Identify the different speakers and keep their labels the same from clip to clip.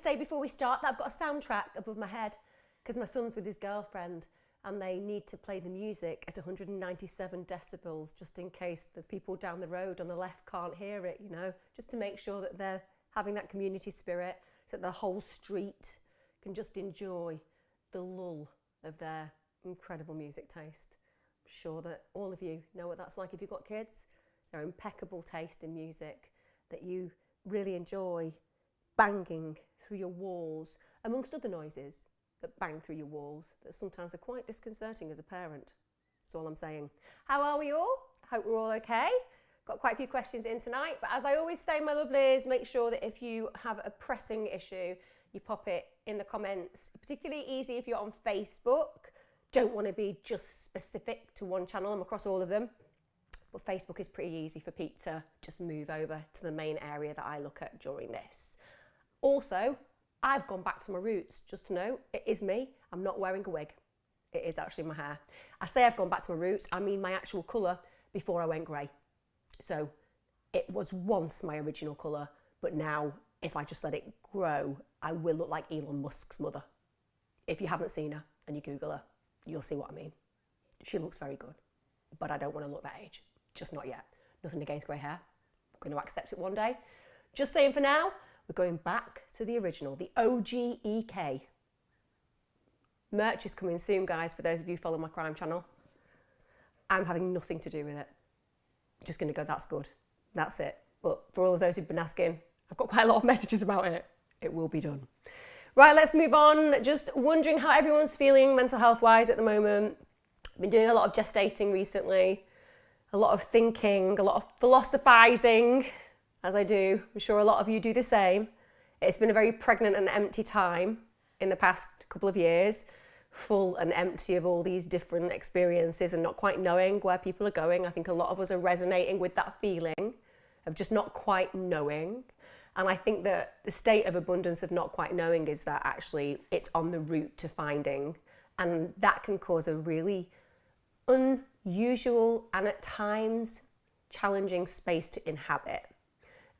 Speaker 1: say before we start that I've got a soundtrack above my head because my son's with his girlfriend and they need to play the music at 197 decibels just in case the people down the road on the left can't hear it, you know, just to make sure that they're having that community spirit so that the whole street can just enjoy the lull of their incredible music taste. I'm sure that all of you know what that's like if you've got kids. Their impeccable taste in music that you really enjoy banging through your walls, amongst other noises that bang through your walls that sometimes are quite disconcerting as a parent. That's all I'm saying. How are we all? Hope we're all okay. Got quite a few questions in tonight, but as I always say, my lovelies, make sure that if you have a pressing issue, you pop it in the comments. Particularly easy if you're on Facebook. Don't want to be just specific to one channel. I'm across all of them. But Facebook is pretty easy for Pete to just move over to the main area that I look at during this. Also, I've gone back to my roots, just to know, it is me. I'm not wearing a wig. It is actually my hair. I say I've gone back to my roots, I mean my actual colour before I went grey. So it was once my original colour, but now if I just let it grow, I will look like Elon Musk's mother. If you haven't seen her and you Google her, you'll see what I mean. She looks very good, but I don't want to look that age. Just not yet. Nothing against grey hair. I'm going to accept it one day. Just saying for now, we're going back to the original, the OG EK. Merch is coming soon, guys, for those of you who follow my crime channel. I'm having nothing to do with it. Just going to go, that's good. That's it. But for all of those who've been asking, I've got quite a lot of messages about it. It will be done. Right, let's move on. Just wondering how everyone's feeling mental health-wise at the moment. I've been doing a lot of gestating recently. A lot of thinking, a lot of philosophizing, as I do. I'm sure a lot of you do the same. It's been a very pregnant and empty time in the past couple of years, full and empty of all these different experiences and not quite knowing where people are going. I think a lot of us are resonating with that feeling of just not quite knowing. And I think that the state of abundance of not quite knowing is that actually it's on the route to finding. And that can cause a really unusual and at times challenging space to inhabit.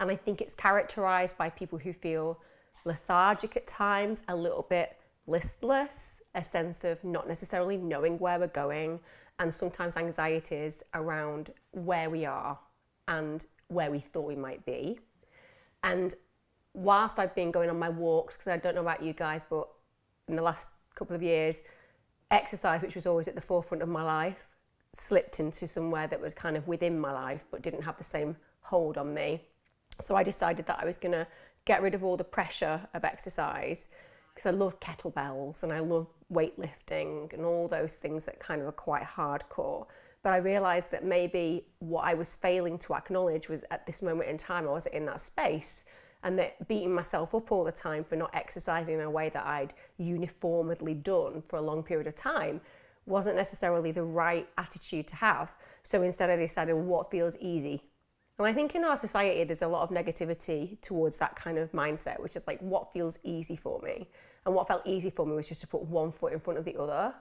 Speaker 1: And I think it's characterized by people who feel lethargic at times, a little bit listless, a sense of not necessarily knowing where we're going, and sometimes anxieties around where we are and where we thought we might be. And whilst I've been going on my walks, because I don't know about you guys, but in the last couple of years, exercise, which was always at the forefront of my life, slipped into somewhere that was kind of within my life but didn't have the same hold on me. So I decided that I was going to get rid of all the pressure of exercise because I love kettlebells and I love weightlifting and all those things that kind of are quite hardcore. But I realised that maybe what I was failing to acknowledge was at this moment in time I wasn't in that space, and that beating myself up all the time for not exercising in a way that I'd uniformly done for a long period of time wasn't necessarily the right attitude to have. So instead I decided, well, what feels easy? And I think in our society there's a lot of negativity towards that kind of mindset, which is like, what feels easy for me? And what felt easy for me was just to put one foot in front of the other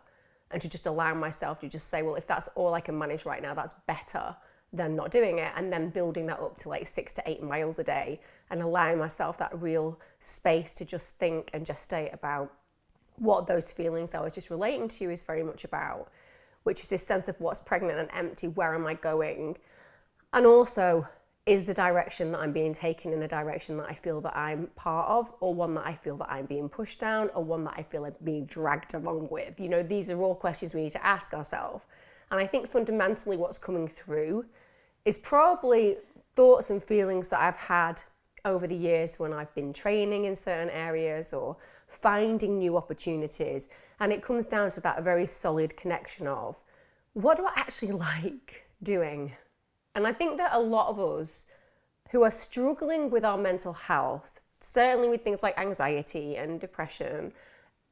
Speaker 1: and to just allow myself to just say, well, if that's all I can manage right now, that's better than not doing it. And then building that up to like 6 to 8 miles a day and allowing myself that real space to just think and gestate about what those feelings I was just relating to is very much about, which is this sense of what's pregnant and empty, where am I going? And also, is the direction that I'm being taken in a direction that I feel that I'm part of, or one that I feel that I'm being pushed down, or one that I feel I'm being dragged along with? You know, these are all questions we need to ask ourselves. And I think fundamentally what's coming through is probably thoughts and feelings that I've had over the years when I've been training in certain areas or finding new opportunities. And it comes down to that very solid connection of, what do I actually like doing? And I think that a lot of us who are struggling with our mental health, certainly with things like anxiety and depression,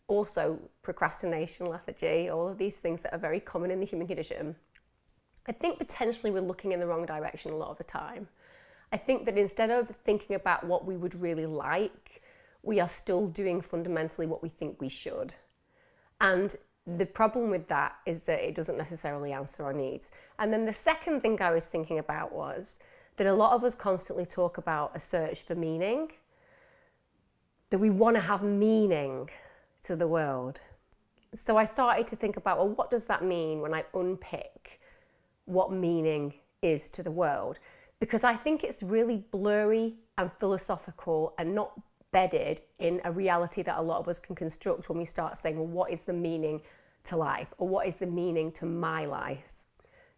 Speaker 1: also procrastination, lethargy, all of these things that are very common in the human condition, I think potentially we're looking in the wrong direction a lot of the time. I think that instead of thinking about what we would really like, we are still doing fundamentally what we think we should. And the problem with that is that it doesn't necessarily answer our needs. And then the second thing I was thinking about was that a lot of us constantly talk about a search for meaning. that we want to have meaning to the world. So I started to think about, well, what does that mean when I unpick what meaning is to the world? Because I think it's really blurry and philosophical and not bedded in a reality that a lot of us can construct when we start saying, well, what is the meaning to life? Or what is the meaning to my life?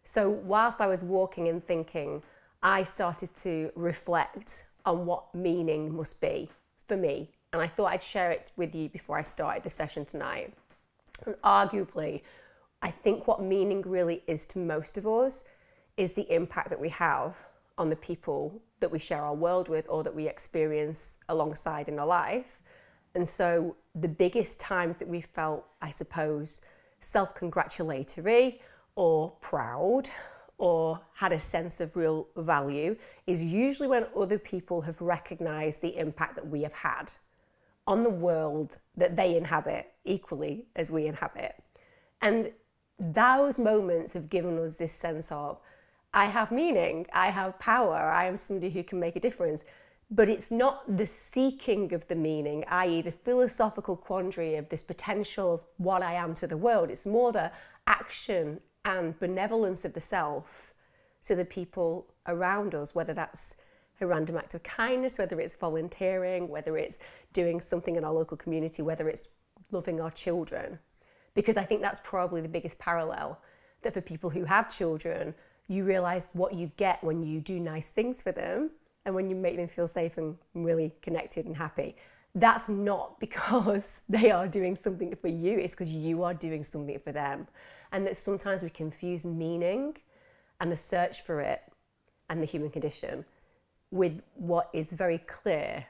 Speaker 1: So whilst I was walking and thinking, I started to reflect on what meaning must be for me. And I thought I'd share it with you before I started the session tonight. And arguably, I think what meaning really is to most of us is the impact that we have on the people that we share our world with or that we experience alongside in our life. And so the biggest times that we felt, I suppose, self-congratulatory or proud or had a sense of real value is usually when other people have recognized the impact that we have had on the world that they inhabit equally as we inhabit. And those moments have given us this sense of, I have meaning, I have power, I am somebody who can make a difference. But it's not the seeking of the meaning, i.e. the philosophical quandary of this potential of what I am to the world. It's more the action and benevolence of the self to the people around us, whether that's a random act of kindness, whether it's volunteering, whether it's doing something in our local community, whether it's loving our children. Because I think that's probably the biggest parallel, that for people who have children, you realize what you get when you do nice things for them and when you make them feel safe and really connected and happy. That's not because they are doing something for you, it's because you are doing something for them. And that sometimes we confuse meaning and the search for it and the human condition with what is very clear,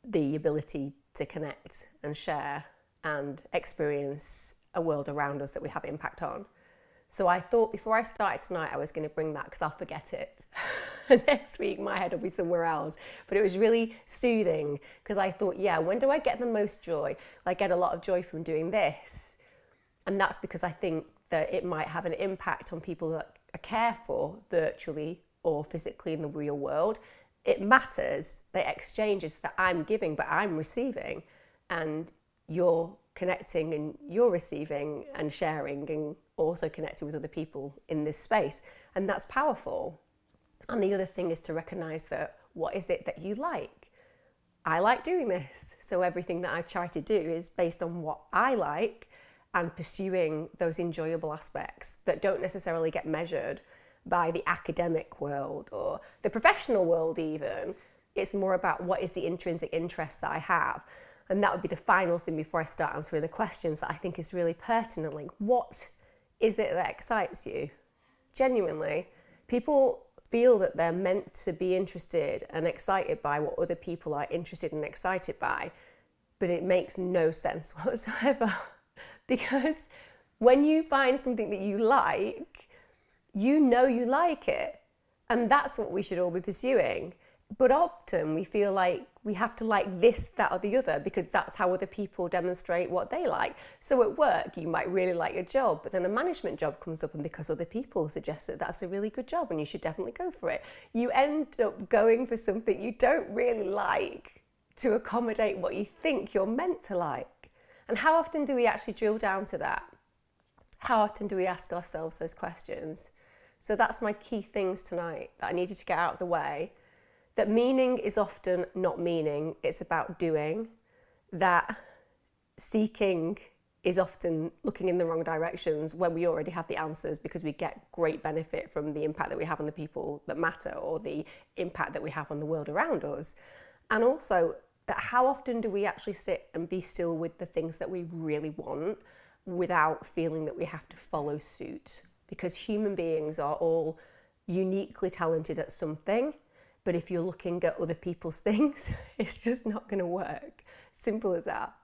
Speaker 1: the ability to connect and share and experience a world around us that we have impact on. So I thought before I started tonight, I was going to bring that because I'll forget it. Next week, my head will be somewhere else. But it was really soothing because I thought, yeah, when do I get the most joy? I get a lot of joy from doing this. And that's because I think that it might have an impact on people that I care for virtually or physically in the real world. It matters, the exchanges that I'm giving, but I'm receiving. And you're connecting and you're receiving and sharing and also connecting with other people in this space. And that's powerful. And the other thing is to recognize that what is it that you like? I like doing this. So everything that I try to do is based on what I like and pursuing those enjoyable aspects that don't necessarily get measured by the academic world or the professional world even. It's more about what is the intrinsic interest that I have. And that would be the final thing before I start answering the questions that I think is really pertinent. Like, what is it that excites you? Genuinely, people feel that they're meant to be interested and excited by what other people are interested and excited by, but it makes no sense whatsoever. Because when you find something that you like, you know you like it. And that's what we should all be pursuing. But often we feel like we have to like this, that, or the other because that's how other people demonstrate what they like. So at work, you might really like your job, but then a management job comes up and because other people suggest that that's a really good job and you should definitely go for it, you end up going for something you don't really like to accommodate what you think you're meant to like. And how often do we actually drill down to that? How often do we ask ourselves those questions? So that's my key things tonight that I needed to get out of the way. That meaning is often not meaning, it's about doing. That seeking is often looking in the wrong directions when we already have the answers because we get great benefit from the impact that we have on the people that matter or the impact that we have on the world around us. And also that how often do we actually sit and be still with the things that we really want without feeling that we have to follow suit? Because human beings are all uniquely talented at something. But if you're looking at other people's things, it's just not going to work. Simple as that.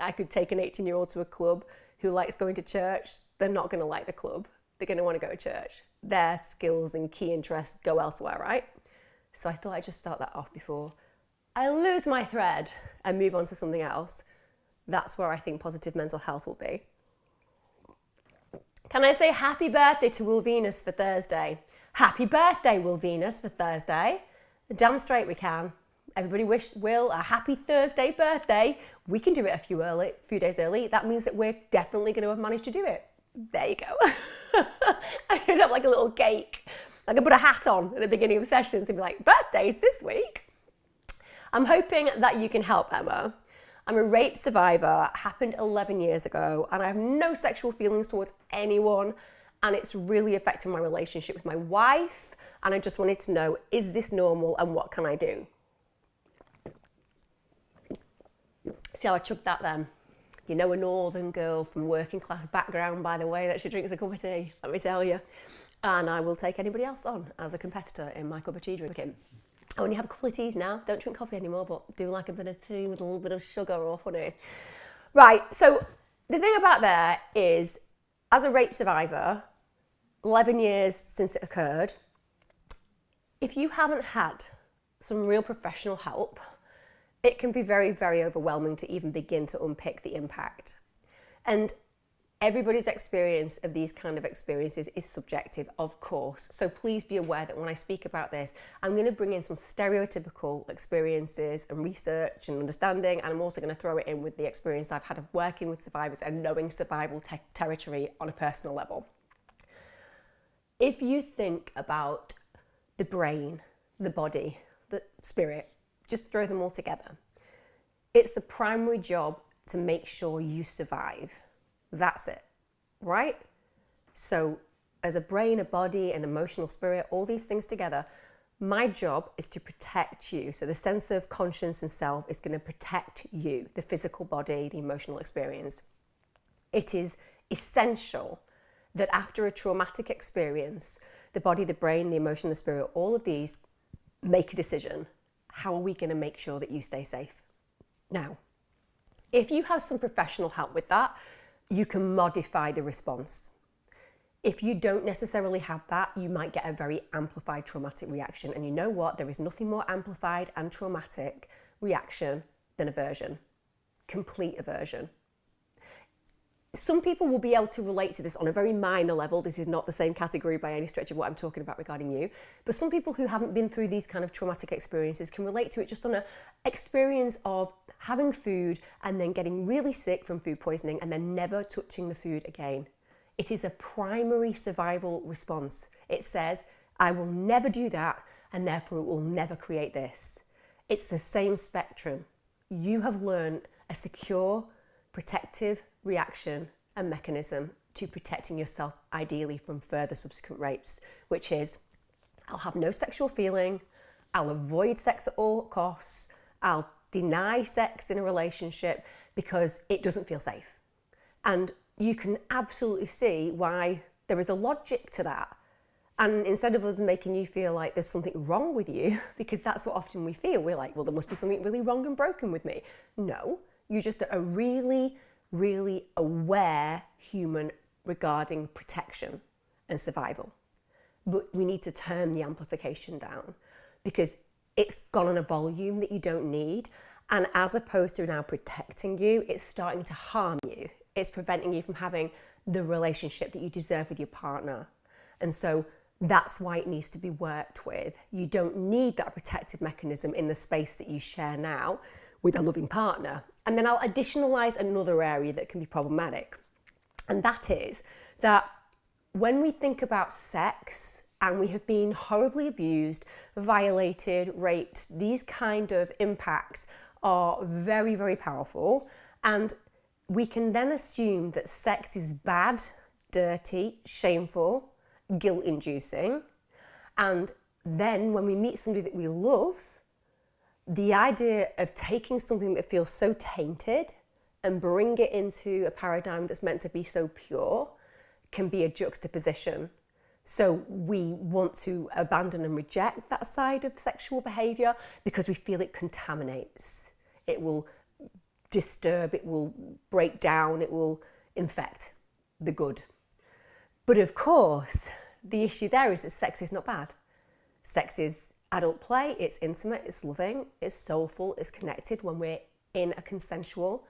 Speaker 1: I could take an 18-year-old to a club who likes going to church. They're not going to like the club. They're going to want to go to church. Their skills and key interests go elsewhere, right? So I thought I'd just start that off before I lose my thread and move on to something else. That's where I think positive mental health will be. Can I say happy birthday to Will Venus for Thursday? Happy birthday, Will Venus, for Thursday. Damn straight we can. Everybody wish Will a happy Thursday birthday. We can do it a few days early. That means that we're definitely going to have managed to do it. There you go. I could have like a little cake. I could put a hat on at the beginning of sessions and be like, birthdays this week. I'm hoping that you can help, Emma. I'm a rape survivor, happened 11 years ago, and I have no sexual feelings towards anyone, and it's really affecting my relationship with my wife, and I just wanted to know, is this normal and what can I do? See how I chugged that then? You know, a northern girl from working class background by the way that she drinks a cup of tea, let me tell you. And I will take anybody else on as a competitor in my cup of tea drinking. I only have a couple of teas now, don't drink coffee anymore, but do like a bit of tea with a little bit of sugar or honey. Right, so the thing about there is, as a rape survivor, 11 years since it occurred, if you haven't had some real professional help, it can be very, very overwhelming to even begin to unpick the impact. And everybody's experience of these kind of experiences is subjective, of course. So please be aware that when I speak about this, I'm going to bring in some stereotypical experiences and research and understanding, and I'm also going to throw it in with the experience I've had of working with survivors and knowing survival territory on a personal level. If you think about the brain, the body, the spirit, just throw them all together. It's the primary job to make sure you survive. That's it, right? So as a brain, a body, an emotional spirit, all these things together, my job is to protect you. So the sense of conscience and self is going to protect you, the physical body, the emotional experience. It is essential that after a traumatic experience, the body, the brain, the emotion, the spirit, all of these make a decision. How are we going to make sure that you stay safe? Now, if you have some professional help with that, you can modify the response. If you don't necessarily have that, you might get a very amplified traumatic reaction. And you know what? There is nothing more amplified and traumatic reaction than aversion, complete aversion. Some people will be able to relate to this on a very minor level. This is not the same category by any stretch of what I'm talking about regarding you. But some people who haven't been through these kind of traumatic experiences can relate to it just on an experience of having food and then getting really sick from food poisoning and then never touching the food again. It is a primary survival response. It says, I will never do that, and therefore it will never create this. It's the same spectrum. You have learned a secure, protective reaction and mechanism to protecting yourself, ideally from further subsequent rapes, which is, I'll have no sexual feeling, I'll avoid sex at all costs, I'll deny sex in a relationship because it doesn't feel safe. And you can absolutely see why there is a logic to that. And instead of us making you feel like there's something wrong with you, because that's what often we feel, we're like, well, there must be something really wrong and broken with me. No, you're just a really aware human regarding protection and survival. But we need to turn the amplification down because it's gone on a volume that you don't need. And as opposed to now protecting you, it's starting to harm you. It's preventing you from having the relationship that you deserve with your partner. And so that's why it needs to be worked with. You don't need that protective mechanism in the space that you share now with a loving partner. And then I'll additionalize another area that can be problematic. And that is that when we think about sex and we have been horribly abused, violated, raped, these kind of impacts are very, very powerful. And we can then assume that sex is bad, dirty, shameful, guilt-inducing. And then when we meet somebody that we love, the idea of taking something that feels so tainted and bring it into a paradigm that's meant to be so pure can be a juxtaposition. So we want to abandon and reject that side of sexual behaviour because we feel it contaminates. It will disturb, it will break down, it will infect the good. But of course, the issue there is that sex is not bad. Sex is adult play, it's intimate, it's loving, it's soulful, it's connected when we're in a consensual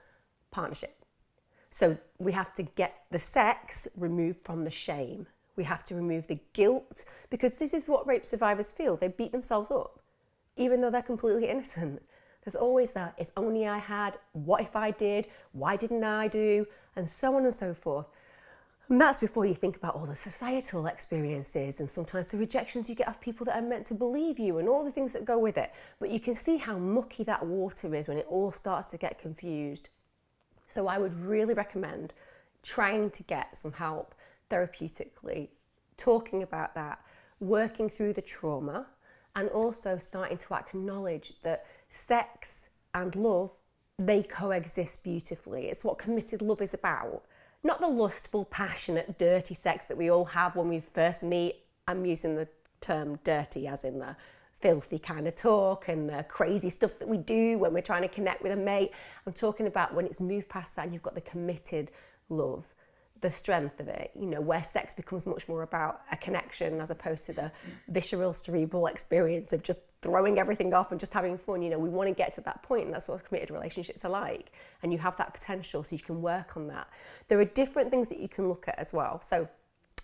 Speaker 1: partnership. So we have to get the sex removed from the shame. We have to remove the guilt, because this is what rape survivors feel. They beat themselves up even though they're completely innocent. There's always that, if only I had, what if I did, why didn't I do, and so on and so forth. And that's before you think about all the societal experiences and sometimes the rejections you get of people that are meant to believe you and all the things that go with it. But you can see how mucky that water is when it all starts to get confused. So I would really recommend trying to get some help therapeutically, talking about that, working through the trauma, and also starting to acknowledge that sex and love, they coexist beautifully. It's what committed love is about. Not the lustful, passionate, dirty sex that we all have when we first meet. I'm using the term dirty as in the filthy kind of talk and the crazy stuff that we do when we're trying to connect with a mate. I'm talking about when it's moved past that and you've got the committed love, the strength of it, you know, where sex becomes much more about a connection as opposed to the visceral, cerebral experience of just throwing everything off and just having fun. You know, we want to get to that point, and that's what committed relationships are like. And you have that potential, so you can work on that. There are different things that you can look at as well. So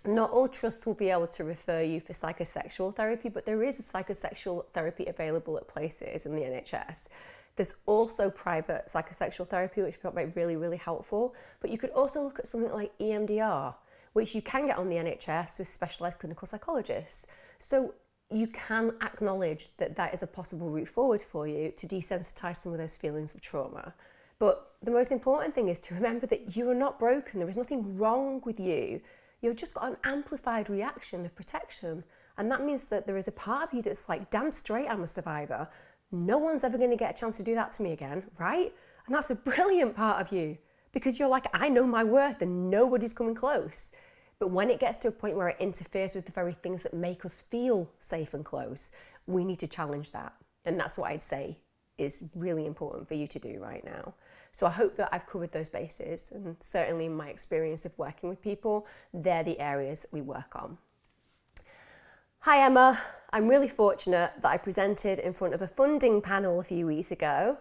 Speaker 1: not all trusts will be able to refer you for psychosexual therapy, but there is a psychosexual therapy available at places in the NHS. There's also private psychosexual therapy, which might be really, really helpful. But you could also look at something like EMDR, which you can get on the NHS with specialised clinical psychologists. So you can acknowledge that that is a possible route forward for you to desensitise some of those feelings of trauma. But the most important thing is to remember that you are not broken. There is nothing wrong with you. You've just got an amplified reaction of protection. And that means that there is a part of you that's like, damn straight I'm a survivor. No one's ever going to get a chance to do that to me again, right? And that's a brilliant part of you, because you're like, I know my worth and nobody's coming close. But when it gets to a point where it interferes with the very things that make us feel safe and close, we need to challenge that. And that's what I'd say is really important for you to do right now. So I hope that I've covered those bases, and certainly in my experience of working with people, they're the areas that we work on. Hi Emma, I'm really fortunate that I presented in front of a funding panel a few weeks ago,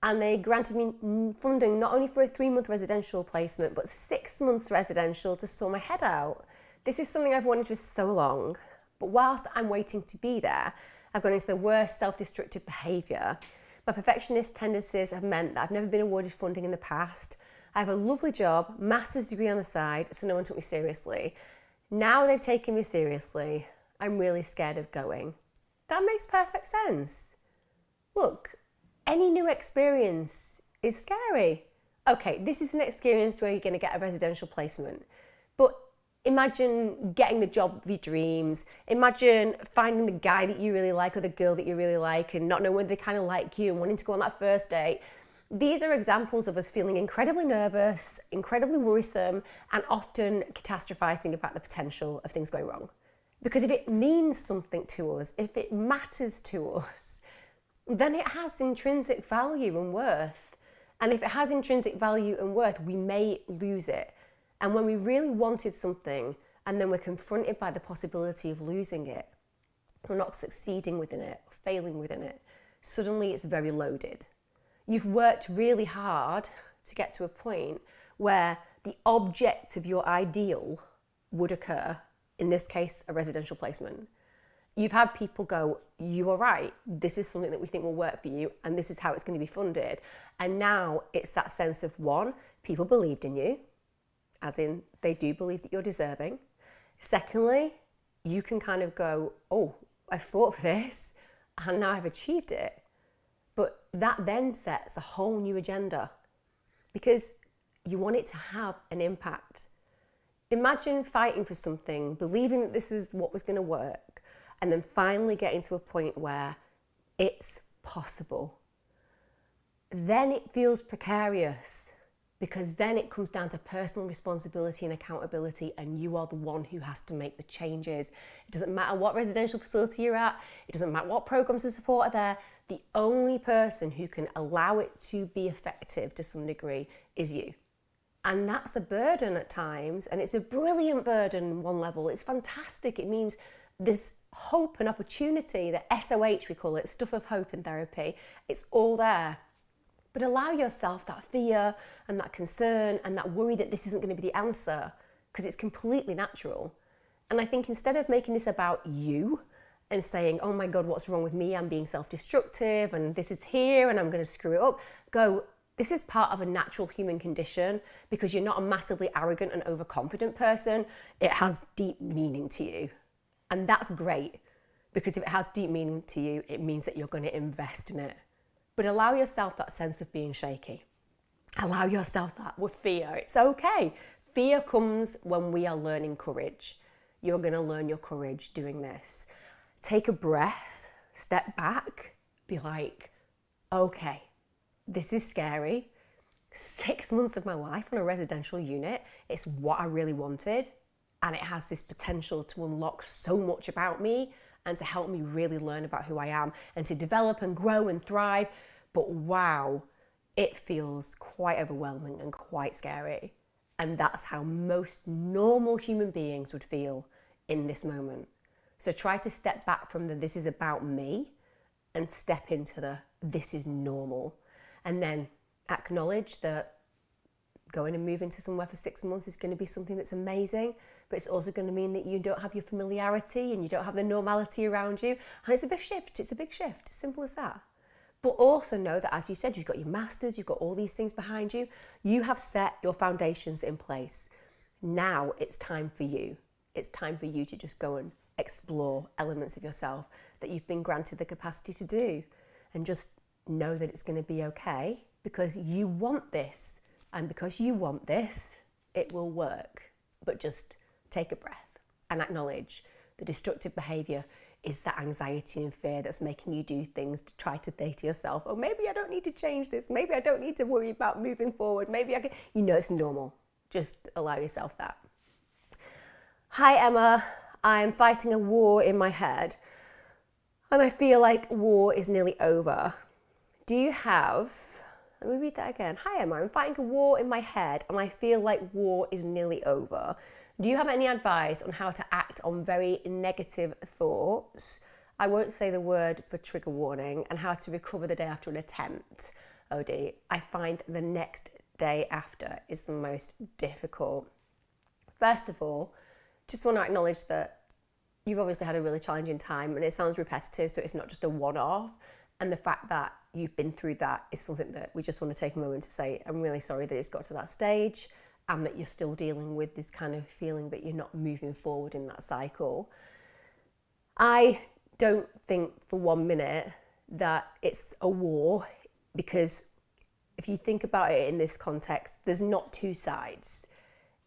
Speaker 1: and they granted me funding not only for a 3-month residential placement, but 6 months residential to sort my head out. This is something I've wanted for so long, but whilst I'm waiting to be there, I've gone into the worst self-destructive behaviour. My perfectionist tendencies have meant that I've never been awarded funding in the past. I have a lovely job, master's degree on the side, so no one took me seriously. Now they've taken me seriously, I'm really scared of going. That makes perfect sense. Look, any new experience is scary. Okay, this is an experience where you're going to get a residential placement, but imagine getting the job of your dreams. Imagine finding the guy that you really like or the girl that you really like and not knowing whether they kind of like you and wanting to go on that first date. These are examples of us feeling incredibly nervous, incredibly worrisome, and often catastrophizing about the potential of things going wrong. Because if it means something to us, if it matters to us, then it has intrinsic value and worth. And if it has intrinsic value and worth, we may lose it. And when we really wanted something and then we're confronted by the possibility of losing it, or not succeeding within it, or failing within it, suddenly it's very loaded. You've worked really hard to get to a point where the object of your ideal would occur, in this case, a residential placement. You've had people go, you are right, this is something that we think will work for you, and this is how it's going to be funded. And now it's that sense of, one, people believed in you, as in they do believe that you're deserving. Secondly, you can kind of go, oh, I fought for this, and now I've achieved it. But that then sets a whole new agenda, because you want it to have an impact. Imagine fighting for something, believing that this was what was going to work, and then finally getting to a point where it's possible. Then it feels precarious, because then it comes down to personal responsibility and accountability, and you are the one who has to make the changes. It doesn't matter what residential facility you're at, it doesn't matter what programs of support are there, the only person who can allow it to be effective to some degree is you. And that's a burden at times, and it's a brilliant burden on one level. It's fantastic. It means there's hope and opportunity, the SOH we call it, stuff of hope in therapy. It's all there. But allow yourself that fear and that concern and that worry that this isn't going to be the answer, because it's completely natural. And I think instead of making this about you and saying, oh my God, what's wrong with me? I'm being self-destructive and this is here and I'm going to screw it up. Go, this is part of a natural human condition because you're not a massively arrogant and overconfident person. It has deep meaning to you. And that's great, because if it has deep meaning to you, it means that you're going to invest in it. But allow yourself that sense of being shaky. Allow yourself that with fear. It's okay. Fear comes when we are learning courage. You're going to learn your courage doing this. Take a breath, step back, be like, okay, this is scary. 6 months of my life on a residential unit, it's what I really wanted. And it has this potential to unlock so much about me and to help me really learn about who I am and to develop and grow and thrive. But wow, it feels quite overwhelming and quite scary. And that's how most normal human beings would feel in this moment. So try to step back from the this is about me and step into the this is normal. And then acknowledge that going and moving to somewhere for 6 months is going to be something that's amazing, but it's also going to mean that you don't have your familiarity and you don't have the normality around you. And it's a big shift. It's a big shift. As simple as that. But also know that, as you said, you've got your masters, you've got all these things behind you. You have set your foundations in place. Now it's time for you. It's time for you to just go and explore elements of yourself that you've been granted the capacity to do. And just know that it's going to be okay because you want this. And because you want this, it will work. But just take a breath and acknowledge the destructive behavior is that anxiety and fear that's making you do things to try to say to yourself, oh, maybe I don't need to change this. Maybe I don't need to worry about moving forward. Maybe I can, it's normal. Just allow yourself that. Hi, Emma. I'm fighting a war in my head and I feel like war is nearly over. Do you have, let me read that again. Hi, Emma. I'm fighting a war in my head and I feel like war is nearly over. Do you have any advice on how to act on very negative thoughts? I won't say the word for trigger warning, and how to recover the day after an attempt. OD. I find the next day after is the most difficult. First of all, just want to acknowledge that you've obviously had a really challenging time and it sounds repetitive, so it's not just a one-off. And the fact that you've been through that is something that we just want to take a moment to say, I'm really sorry that it's got to that stage. And that you're still dealing with this kind of feeling that you're not moving forward in that cycle. I don't think for 1 minute that it's a war, because if you think about it in this context, there's not two sides.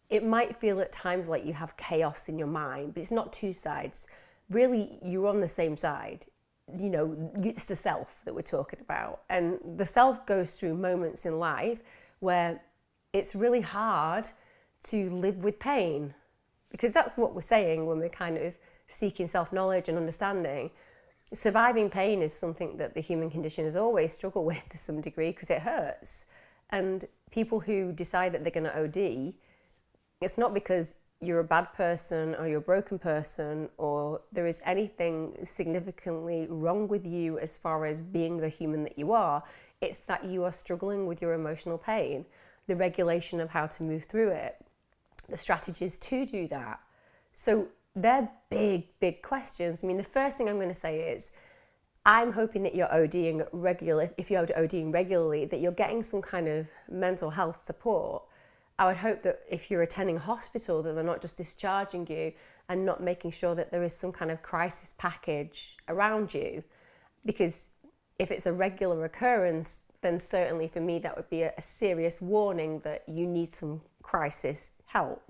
Speaker 1: It might feel at times like you have chaos in your mind, but it's not two sides. Really, you're on the same side. It's the self that we're talking about. And the self goes through moments in life where it's really hard to live with pain, because that's what we're saying when we're kind of seeking self-knowledge and understanding. Surviving pain is something that the human condition has always struggled with to some degree because it hurts. And people who decide that they're going to OD, it's not because you're a bad person or you're a broken person or there is anything significantly wrong with you as far as being the human that you are. It's that you are struggling with your emotional pain. The regulation of how to move through it, the strategies to do that. So they're big, big questions. I mean, the first thing I'm going to say is, I'm hoping that you're ODing regularly, if you're ODing regularly, that you're getting some kind of mental health support. I would hope that if you're attending hospital, that they're not just discharging you and not making sure that there is some kind of crisis package around you. Because if it's a regular occurrence, then certainly for me that would be a serious warning that you need some crisis help.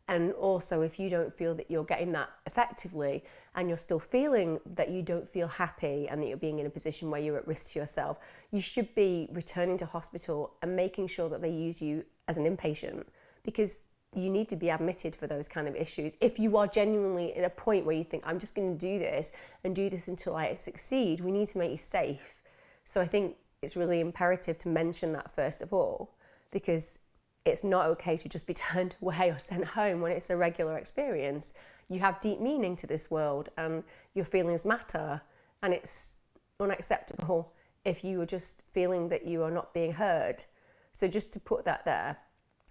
Speaker 1: And also, if you don't feel that you're getting that effectively and you're still feeling that you don't feel happy and that you're being in a position where you're at risk to yourself, you should be returning to hospital and making sure that they use you as an inpatient, because you need to be admitted for those kind of issues. If you are genuinely at a point where you think, I'm just going to do this and do this until I succeed, we need to make you safe. So I think it's really imperative to mention that first of all, because it's not okay to just be turned away or sent home when it's a regular experience. You have deep meaning to this world and your feelings matter, and it's unacceptable if you are just feeling that you are not being heard. So just to put that there.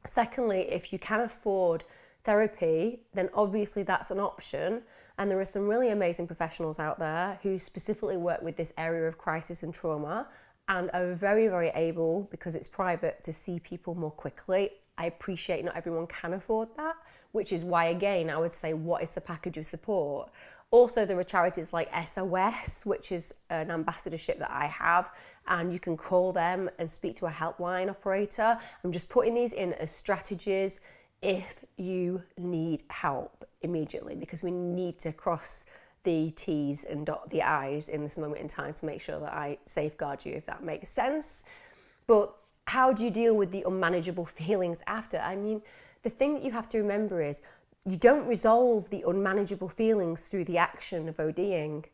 Speaker 1: Secondly, if you can afford therapy, then obviously that's an option. And there are some really amazing professionals out there who specifically work with this area of crisis and trauma and are very, very able, because it's private, to see people more quickly. I appreciate not everyone can afford that, which is why, again, I would say, what is the package of support? Also, there are charities like SOS, which is an ambassadorship that I have, and you can call them and speak to a helpline operator. I'm just putting these in as strategies if you need help immediately, because we need to cross the T's and dot the I's in this moment in time to make sure that I safeguard you, if that makes sense. But how do you deal with the unmanageable feelings after? I mean, the thing that you have to remember is you don't resolve the unmanageable feelings through the action of ODing.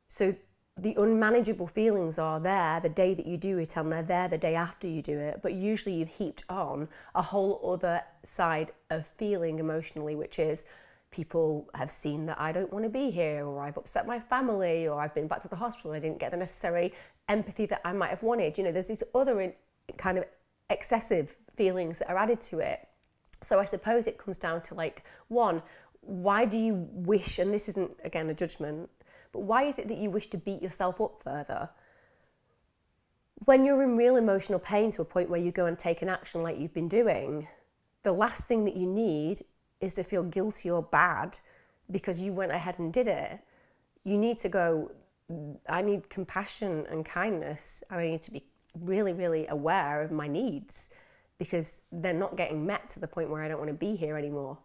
Speaker 1: So the unmanageable feelings are there the day that you do it, and they're there the day after you do it. But usually you've heaped on a whole other side of feeling emotionally, which is people have seen that I don't want to be here, or I've upset my family, or I've been back to the hospital and I didn't get the necessary empathy that I might have wanted. You know, there's these other kind of excessive feelings that are added to it. So I suppose it comes down to, like, one, why do you wish, and this isn't, again, a judgment, but why is it that you wish to beat yourself up further? When you're in real emotional pain to a point where you go and take an action like you've been doing, the last thing that you need is to feel guilty or bad because you went ahead and did it. You need to go, I need compassion and kindness, and I need to be really, really aware of my needs, because they're not getting met to the point where I don't want to be here anymore.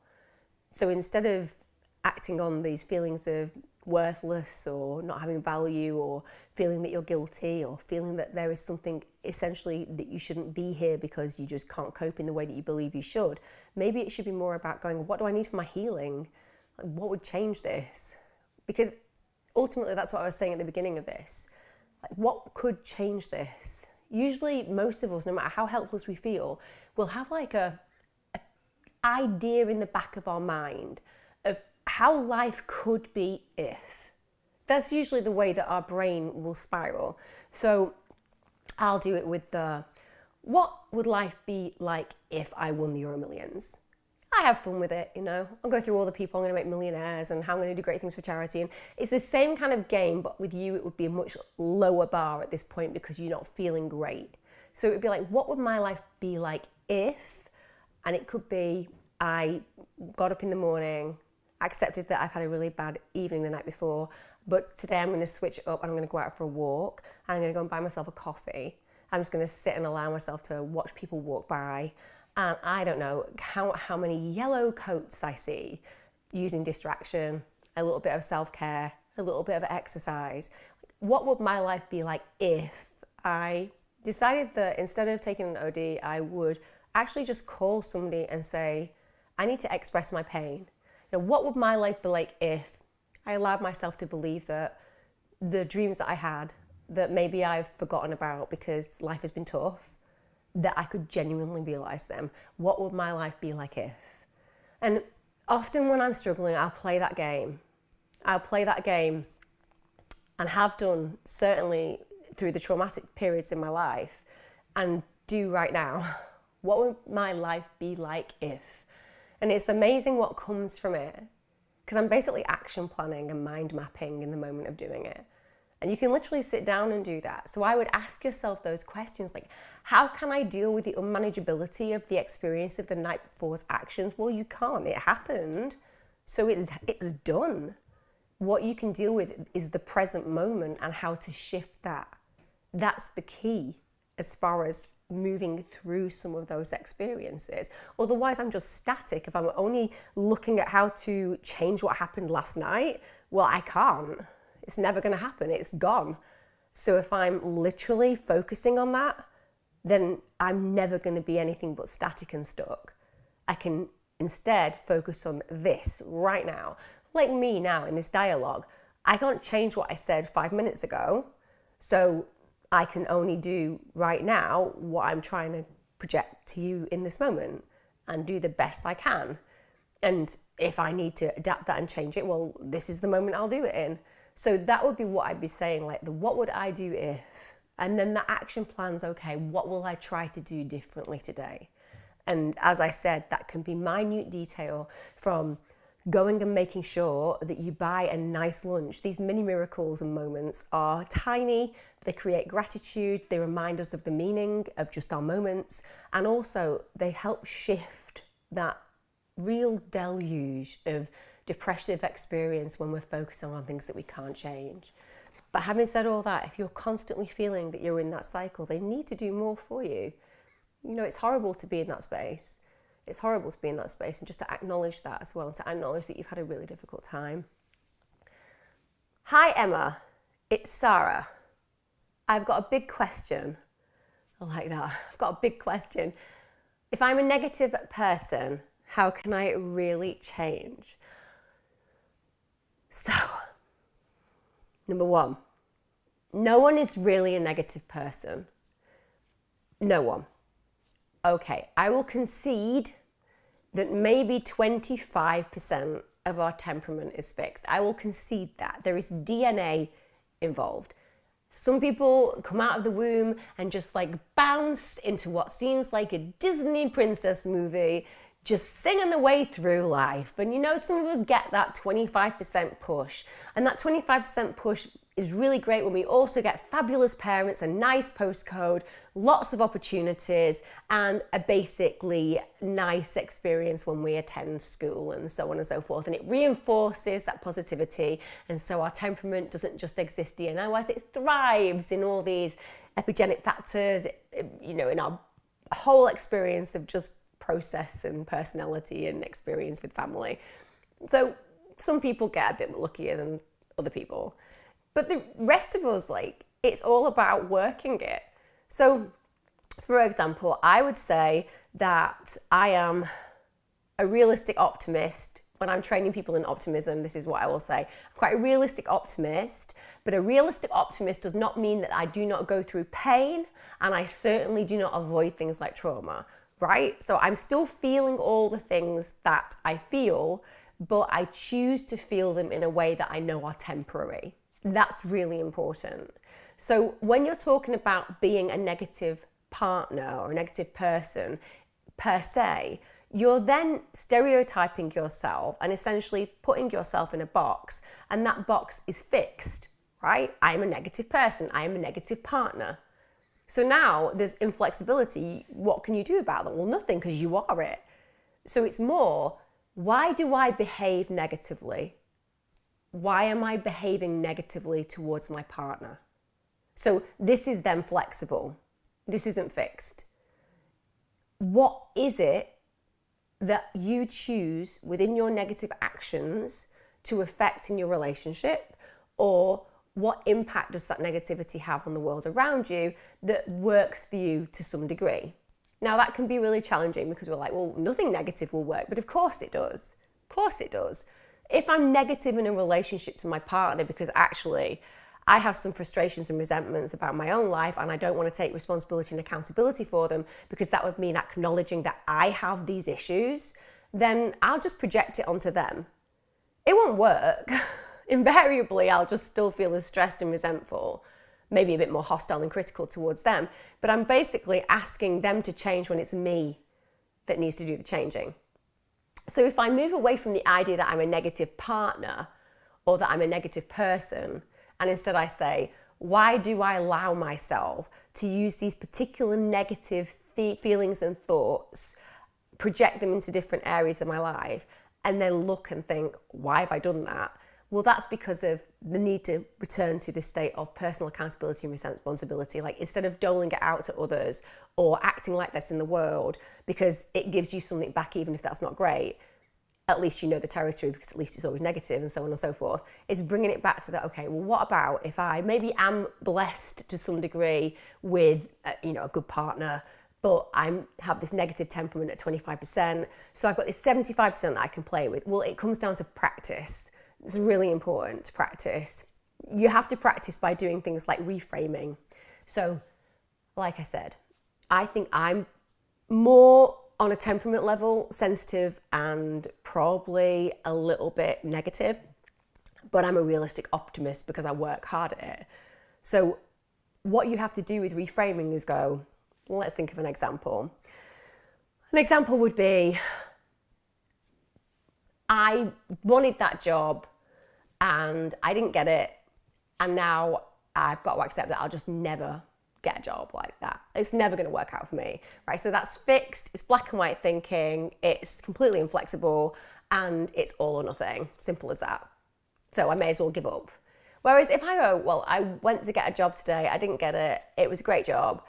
Speaker 1: So instead of acting on these feelings of worthless or not having value, or feeling that you're guilty, or feeling that there is something essentially that you shouldn't be here because you just can't cope in the way that you believe you should, maybe it should be more about going, what do I need for my healing? Like, what would change this? Because ultimately that's what I was saying at the beginning of this. Like, what could change this? Usually most of us, no matter how helpless we feel, will have like a idea in the back of our mind of how life could be if. That's usually the way that our brain will spiral. So I'll do it with the, what would life be like if I won the Euro Millions? I have fun with it, you know. I'll go through all the people I'm going to make millionaires and how I'm going to do great things for charity. And it's the same kind of game, but with you, it would be a much lower bar at this point because you're not feeling great. So it would be like, what would my life be like if? And it could be, I got up in the morning, accepted that I've had a really bad evening the night before, but today I'm going to switch up and I'm going to go out for a walk. And I'm going to go and buy myself a coffee. I'm just going to sit and allow myself to watch people walk by. And I don't know, count how many yellow coats I see, using distraction, a little bit of self-care, a little bit of exercise. What would my life be like if I decided that instead of taking an OD, I would actually just call somebody and say, I need to express my pain. You know, what would my life be like if I allowed myself to believe that the dreams that I had, that maybe I've forgotten about because life has been tough, that I could genuinely realize them? What would my life be like if? And often when I'm struggling, I'll play that game. I'll play that game and have done certainly through the traumatic periods in my life, and do right now. What would my life be like if? And it's amazing what comes from it, because I'm basically action planning and mind mapping in the moment of doing it. And you can literally sit down and do that. So I would ask yourself those questions like, how can I deal with the unmanageability of the experience of the night before's actions? Well, you can't. It happened. So it's done. What you can deal with is the present moment and how to shift that. That's the key as far as moving through some of those experiences. Otherwise, I'm just static. If I'm only looking at how to change what happened last night, well, I can't. It's never going to happen. It's gone. So if I'm literally focusing on that, then I'm never going to be anything but static and stuck. I can instead focus on this right now. Like me now in this dialogue, I can't change what I said 5 minutes ago. So I can only do right now what I'm trying to project to you in this moment and do the best I can. And if I need to adapt that and change it, well, this is the moment I'll do it in. So that would be what I'd be saying, like the what would I do if? And then the action plan's okay, what will I try to do differently today? And as I said, that can be minute detail, from going and making sure that you buy a nice lunch. These mini miracles and moments are tiny. They create gratitude. They remind us of the meaning of just our moments. And also they help shift that real deluge of depressive experience when we're focusing on things that we can't change. But having said all that, if you're constantly feeling that you're in that cycle, they need to do more for you. You know, it's horrible to be in that space. It's horrible to be in that space, and just to acknowledge that as well, and to acknowledge that you've had a really difficult time. Hi Emma, it's Sarah. I've got a big question. I like that. I've got a big question. If I'm a negative person, how can I really change? So, number one, no one is really a negative person. No one. Okay, I will concede that maybe 25% of our temperament is fixed. I will concede that. There is DNA involved. Some people come out of the womb and just like bounce into what seems like a Disney princess movie, just singing the way through life. And you know, some of us get that 25% push. And that 25% push is really great when we also get fabulous parents, a nice postcode, lots of opportunities, and a basically nice experience when we attend school and so on and so forth. And it reinforces that positivity. And so our temperament doesn't just exist DNA-wise, it thrives in all these epigenetic factors, you know, in our whole experience of just process and personality and experience with family. So some people get a bit luckier than other people. But the rest of us, like, it's all about working it. So, for example, I would say that I am a realistic optimist. When I'm training people in optimism, this is what I will say. I'm quite a realistic optimist, but a realistic optimist does not mean that I do not go through pain, and I certainly do not avoid things like trauma, right? So I'm still feeling all the things that I feel, but I choose to feel them in a way that I know are temporary. That's really important. So when you're talking about being a negative partner or a negative person per se, you're then stereotyping yourself and essentially putting yourself in a box, and that box is fixed, right? I'm a negative person. I am a negative partner. So now there's inflexibility. What can you do about that? Well, nothing, because you are it. So it's more, why do I behave negatively? Why am I behaving negatively towards my partner? So this is then flexible. This isn't fixed. What is it that you choose within your negative actions to affect in your relationship? Or what impact does that negativity have on the world around you that works for you to some degree? Now that can be really challenging because we're like, well, nothing negative will work, but of course it does. Of course it does. If I'm negative in a relationship to my partner because actually I have some frustrations and resentments about my own life and I don't want to take responsibility and accountability for them because that would mean acknowledging that I have these issues, then I'll just project it onto them. It won't work. Invariably, I'll just still feel as stressed and resentful, maybe a bit more hostile and critical towards them, but I'm basically asking them to change when it's me that needs to do the changing. So if I move away from the idea that I'm a negative partner or that I'm a negative person, and instead I say, why do I allow myself to use these particular negative feelings and thoughts, project them into different areas of my life, and then look and think, why have I done that? Well, that's because of the need to return to this state of personal accountability and responsibility. Like, instead of doling it out to others or acting like this in the world because it gives you something back, even if that's not great, at least you know the territory because at least it's always negative and so on and so forth. It's bringing it back to that, okay, well, what about if I maybe am blessed to some degree with, a good partner, but I have this negative temperament at 25%. So I've got this 75% that I can play with. Well, it comes down to practice. It's really important to practice. You have to practice by doing things like reframing. So, like I said, I think I'm more on a temperament level sensitive and probably a little bit negative, but I'm a realistic optimist because I work hard at it. So what you have to do with reframing is go, well, let's think of an example. An example would be, I wanted that job and I didn't get it. And now I've got to accept that I'll just never get a job like that. It's never going to work out for me, right? So that's fixed. It's black and white thinking. It's completely inflexible and it's all or nothing. Simple as that. So I may as well give up. Whereas if I go, well, I went to get a job today, I didn't get it, it was a great job,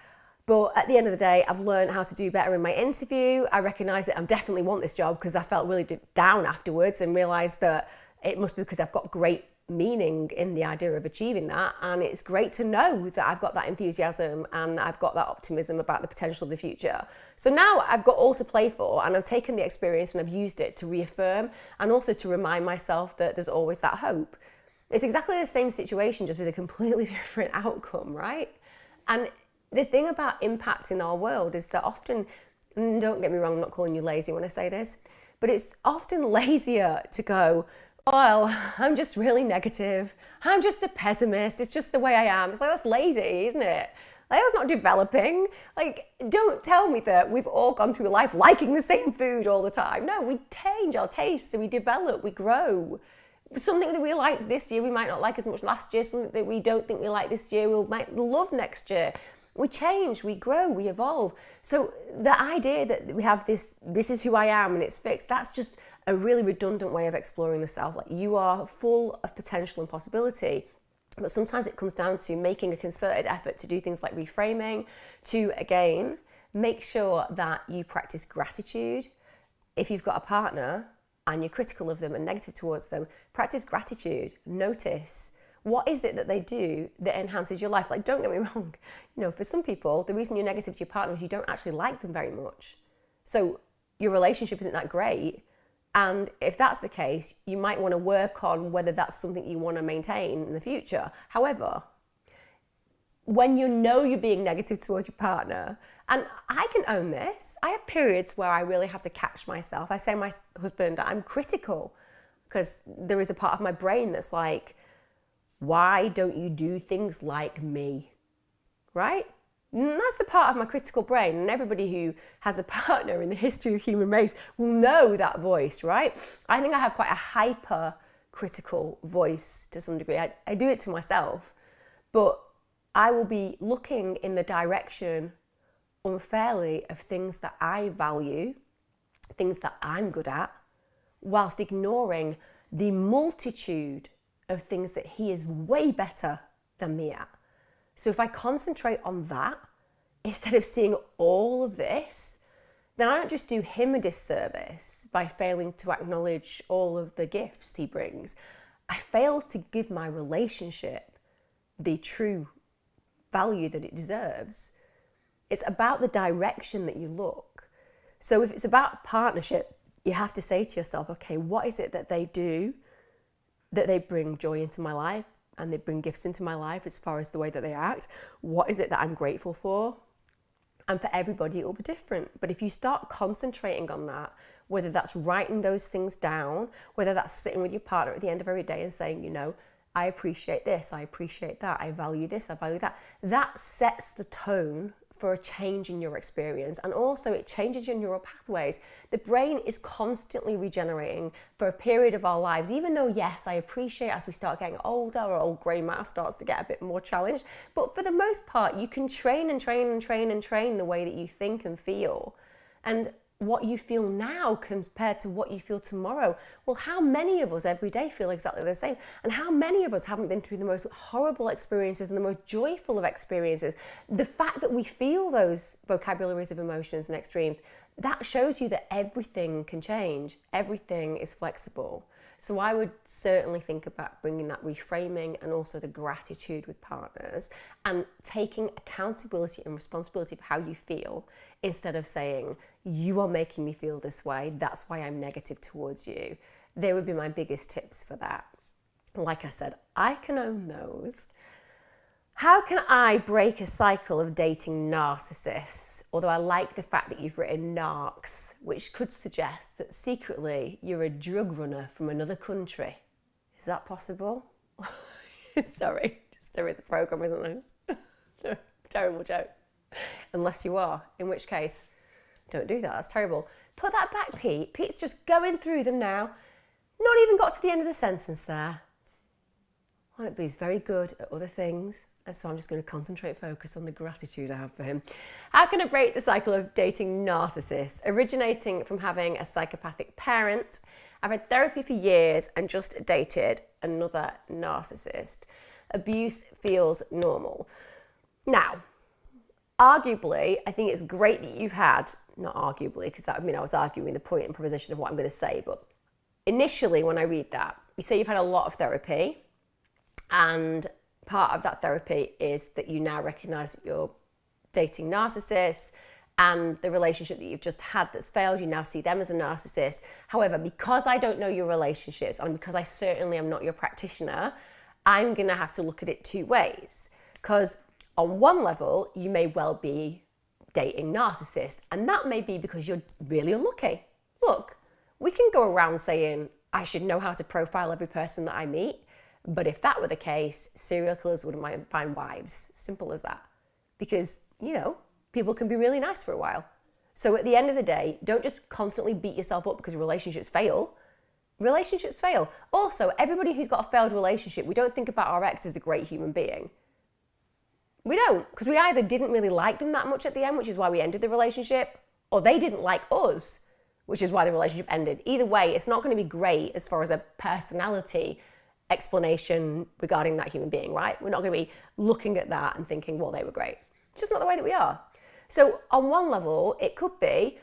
Speaker 1: but at the end of the day, I've learned how to do better in my interview. I recognise that I definitely want this job because I felt really down afterwards and realised that it must be because I've got great meaning in the idea of achieving that. And it's great to know that I've got that enthusiasm and I've got that optimism about the potential of the future. So now I've got all to play for and I've taken the experience and I've used it to reaffirm and also to remind myself that there's always that hope. It's exactly the same situation, just with a completely different outcome, right? And the thing about impact in our world is that often, and don't get me wrong, I'm not calling you lazy when I say this, but it's often lazier to go, well, I'm just really negative. I'm just a pessimist. It's just the way I am. It's like, that's lazy, isn't it? Like, that's not developing. Like, don't tell me that we've all gone through life liking the same food all the time. No, we change our tastes, so we develop, we grow. Something that we like this year, we might not like as much last year. Something that we don't think we like this year, we might love next year. We change, we grow, we evolve. So the idea that we have this is who I am and it's fixed, that's just a really redundant way of exploring the self. Like, you are full of potential and possibility. But sometimes it comes down to making a concerted effort to do things like reframing, to, again, make sure that you practice gratitude. If you've got a partner and you're critical of them and negative towards them, practice gratitude. Notice, what is it that they do that enhances your life? Like, don't get me wrong, for some people, the reason you're negative to your partner is you don't actually like them very much. So your relationship isn't that great. And if that's the case, you might want to work on whether that's something you want to maintain in the future. However, when you know you're being negative towards your partner, and I can own this, I have periods where I really have to catch myself. I say to my husband, I'm critical, because there is a part of my brain that's like, why don't you do things like me, right? And that's the part of my critical brain, and everybody who has a partner in the history of human race will know that voice, right? I think I have quite a hyper-critical voice to some degree. I do it to myself, but I will be looking in the direction unfairly of things that I value, things that I'm good at, whilst ignoring the multitude of things that he is way better than me at. So if I concentrate on that, instead of seeing all of this, then I don't just do him a disservice by failing to acknowledge all of the gifts he brings. I fail to give my relationship the true value that it deserves. It's about the direction that you look. So if it's about partnership, you have to say to yourself, okay, what is it that they do that they bring joy into my life and they bring gifts into my life as far as the way that they act? What is it that I'm grateful for? And for everybody, it will be different. But if you start concentrating on that, whether that's writing those things down, whether that's sitting with your partner at the end of every day and saying, I appreciate this, I appreciate that, I value this, I value that. That sets the tone for a change in your experience. And also it changes your neural pathways. The brain is constantly regenerating for a period of our lives, even though, yes, I appreciate as we start getting older, our old grey matter starts to get a bit more challenged. But for the most part, you can train and train and train and train the way that you think and feel. And what you feel now compared to what you feel tomorrow. Well, how many of us every day feel exactly the same? And how many of us haven't been through the most horrible experiences and the most joyful of experiences? The fact that we feel those vocabularies of emotions and extremes, that shows you that everything can change. Everything is flexible. So I would certainly think about bringing that reframing and also the gratitude with partners and taking accountability and responsibility for how you feel, instead of saying, you are making me feel this way, that's why I'm negative towards you. They would be my biggest tips for that. Like I said, I can own those. How can I break a cycle of dating narcissists? Although I like the fact that you've written narcs, which could suggest that secretly you're a drug runner from another country. Is that possible? Sorry, there is a program, isn't there? Terrible joke. Unless you are, in which case, don't do that, that's terrible. Put that back, Pete. Pete's just going through them now. Not even got to the end of the sentence there. But he's very good at other things, and so I'm just going to focus on the gratitude I have for him. How can I break the cycle of dating narcissists? Originating from having a psychopathic parent, I've had therapy for years and just dated another narcissist. Abuse feels normal. Now, arguably, I think it's great that you've had, not arguably, because that would mean I was arguing the point and proposition of what I'm going to say, but initially when I read that, you say you've had a lot of therapy, and part of that therapy is that you now recognise that you're dating narcissists, and the relationship that you've just had that's failed, you now see them as a narcissist. However, because I don't know your relationships, and because I certainly am not your practitioner, I'm going to have to look at it two ways. Because on one level, you may well be dating narcissists, and that may be because you're really unlucky. Look, we can go around saying, I should know how to profile every person that I meet. But if that were the case, serial killers wouldn't find wives. Simple as that. Because, people can be really nice for a while. So at the end of the day, don't just constantly beat yourself up because relationships fail. Relationships fail. Also, everybody who's got a failed relationship, we don't think about our ex as a great human being. We don't, because we either didn't really like them that much at the end, which is why we ended the relationship, or they didn't like us, which is why the relationship ended. Either way, it's not going to be great as far as a personality explanation regarding that human being, right? We're not going to be looking at that and thinking, well, they were great. It's just not the way that we are. So on one level, it could be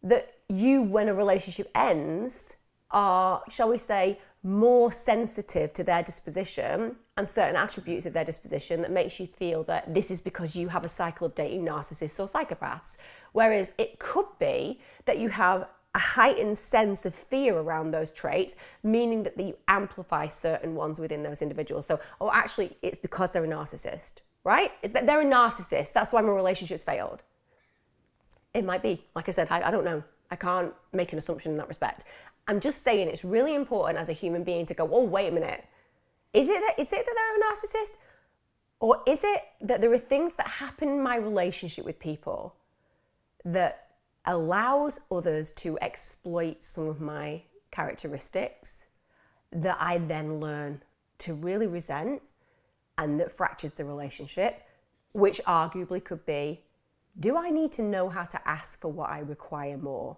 Speaker 1: that you, when a relationship ends, are, shall we say, more sensitive to their disposition and certain attributes of their disposition that makes you feel that this is because you have a cycle of dating narcissists or psychopaths. Whereas it could be that you have a heightened sense of fear around those traits, meaning that you amplify certain ones within those individuals. So, actually, it's because they're a narcissist, right? It's that they're a narcissist. That's why my relationship's failed. It might be. Like I said, I don't know. I can't make an assumption in that respect. I'm just saying it's really important as a human being to go, oh, wait a minute. Is it that they're a narcissist? Or is it that there are things that happen in my relationship with people that allows others to exploit some of my characteristics that I then learn to really resent, and that fractures the relationship, which arguably could be, do I need to know how to ask for what I require more?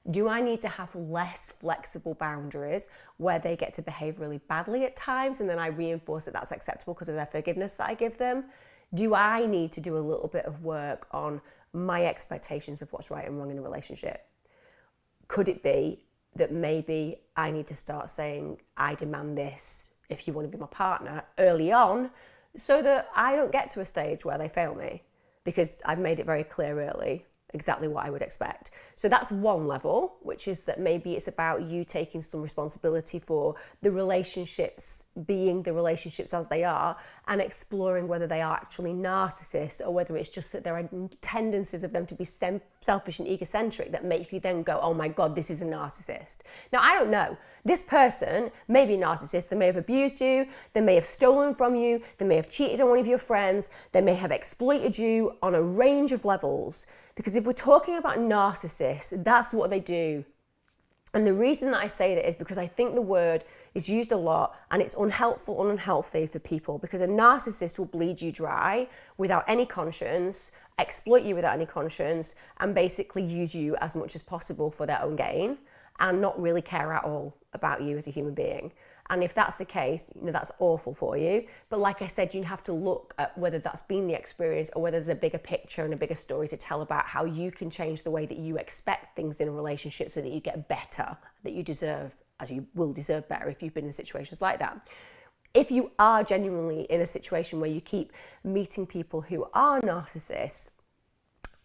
Speaker 1: Do I need to have less flexible boundaries where they get to behave really badly at times and then I reinforce that that's acceptable because of their forgiveness that I give them? Do I need to do a little bit of work on my expectations of what's right and wrong in a relationship? Could it be that maybe I need to start saying, I demand this if you want to be my partner early on, so that I don't get to a stage where they fail me, because I've made it very clear early exactly what I would expect. So that's one level, which is that maybe it's about you taking some responsibility for the relationships being the relationships as they are, and exploring whether they are actually narcissists or whether it's just that there are tendencies of them to be selfish and egocentric that make you then go, oh my God, this is a narcissist. Now, I don't know. This person may be a narcissist. They may have abused you. They may have stolen from you. They may have cheated on one of your friends. They may have exploited you on a range of levels. Because if we're talking about narcissists, that's what they do. And the reason that I say that is because I think the word is used a lot and it's unhelpful and unhealthy for people, because a narcissist will bleed you dry without any conscience, exploit you without any conscience, and basically use you as much as possible for their own gain and not really care at all about you as a human being. And if that's the case, that's awful for you. But like I said, you have to look at whether that's been the experience or whether there's a bigger picture and a bigger story to tell about how you can change the way that you expect things in a relationship so that you get better, that you deserve, as you will deserve better if you've been in situations like that. If you are genuinely in a situation where you keep meeting people who are narcissists,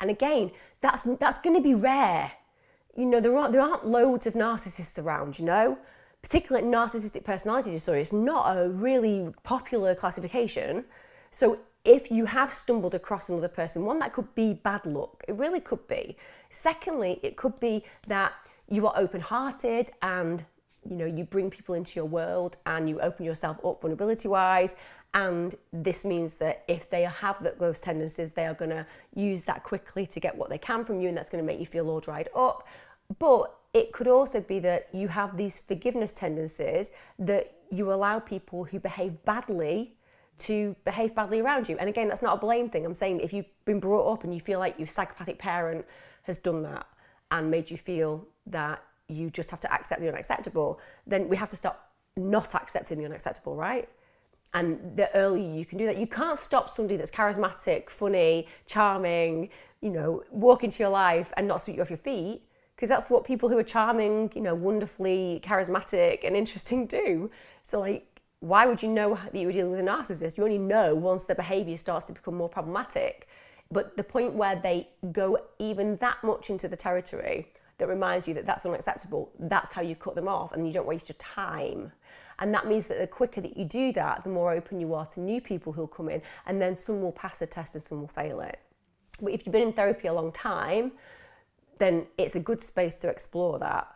Speaker 1: and again, that's going to be rare. There aren't loads of narcissists around, particularly narcissistic personality disorder. It's not a really popular classification. So if you have stumbled across another person, one, that could be bad luck. It really could be. Secondly, it could be that you are open-hearted and you bring people into your world and you open yourself up vulnerability-wise. And this means that if they have those tendencies, they are going to use that quickly to get what they can from you, and that's going to make you feel all dried up. But it could also be that you have these forgiveness tendencies that you allow people who behave badly to behave badly around you. And again, that's not a blame thing. I'm saying that if you've been brought up and you feel like your psychopathic parent has done that and made you feel that you just have to accept the unacceptable, then we have to stop not accepting the unacceptable, right? And the earlier you can do that, you can't stop somebody that's charismatic, funny, charming, walk into your life and not sweep you off your feet, because that's what people who are charming, wonderfully charismatic and interesting do. So like, why would you know that you were dealing with a narcissist? You only know once their behavior starts to become more problematic. But the point where they go even that much into the territory that reminds you that that's unacceptable, that's how you cut them off and you don't waste your time. And that means that the quicker that you do that, the more open you are to new people who'll come in, and then some will pass the test and some will fail it. But if you've been in therapy a long time, then it's a good space to explore that.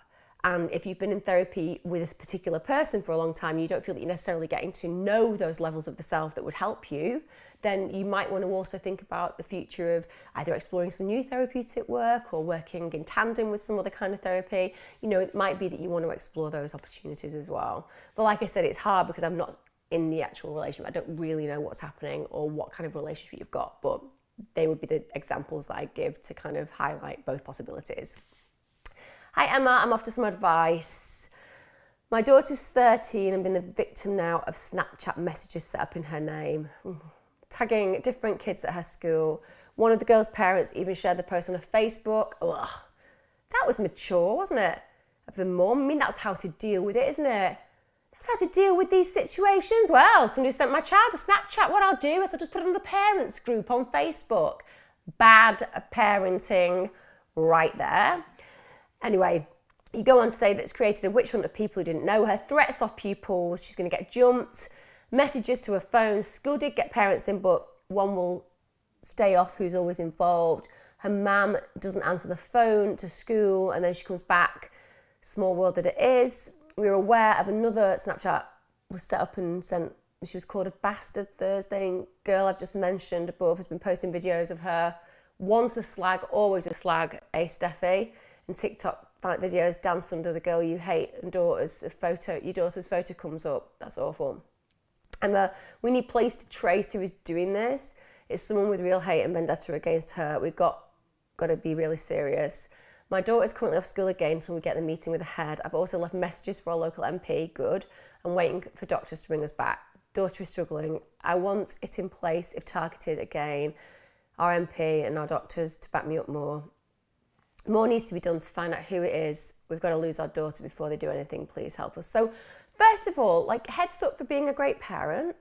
Speaker 1: And if you've been in therapy with a particular person for a long time, you don't feel that you're necessarily getting to know those levels of the self that would help you, then you might want to also think about the future of either exploring some new therapeutic work or working in tandem with some other kind of therapy. It might be that you want to explore those opportunities as well. But like I said, it's hard because I'm not in the actual relationship. I don't really know what's happening or what kind of relationship you've got, but they would be the examples that I give to kind of highlight both possibilities. Hi Emma, I'm after some advice. My daughter's 13 and been the victim now of Snapchat messages set up in her name, tagging different kids at her school. One of the girl's parents even shared the post on her Facebook. Ugh, that was mature, wasn't it? Of the mum. I mean, that's how to deal with it, isn't it? That's how to deal with these situations. Well, somebody sent my child a Snapchat. What I'll do is I'll just put it on the parents group on Facebook. Bad parenting right there. Anyway, you go on to say that it's created a witch hunt of people who didn't know her, threats off pupils, she's going to get jumped, messages to her phone. School did get parents in, but one will stay off who's always involved. Her mum doesn't answer the phone to school and then she comes back. Small world that it is. We were aware of another Snapchat was set up and sent. She was called a bastard Thursday. Girl I've just mentioned above has been posting videos of her. Once a slag, always a slag, Steffi. And TikTok videos, dance under the girl you hate, and your daughter's photo comes up. That's awful. And we need police to trace who is doing this. It's someone with real hate and vendetta against her. We've got to be really serious. My daughter's currently off school again until we get the meeting with the head. I've also left messages for our local MP, good. I'm waiting for doctors to bring us back. Daughter is struggling. I want it in place if targeted again. Our MP and our doctors to back me up more. More needs to be done to find out who it is. We've got to lose our daughter before they do anything. Please help us. So first of all, heads up for being a great parent.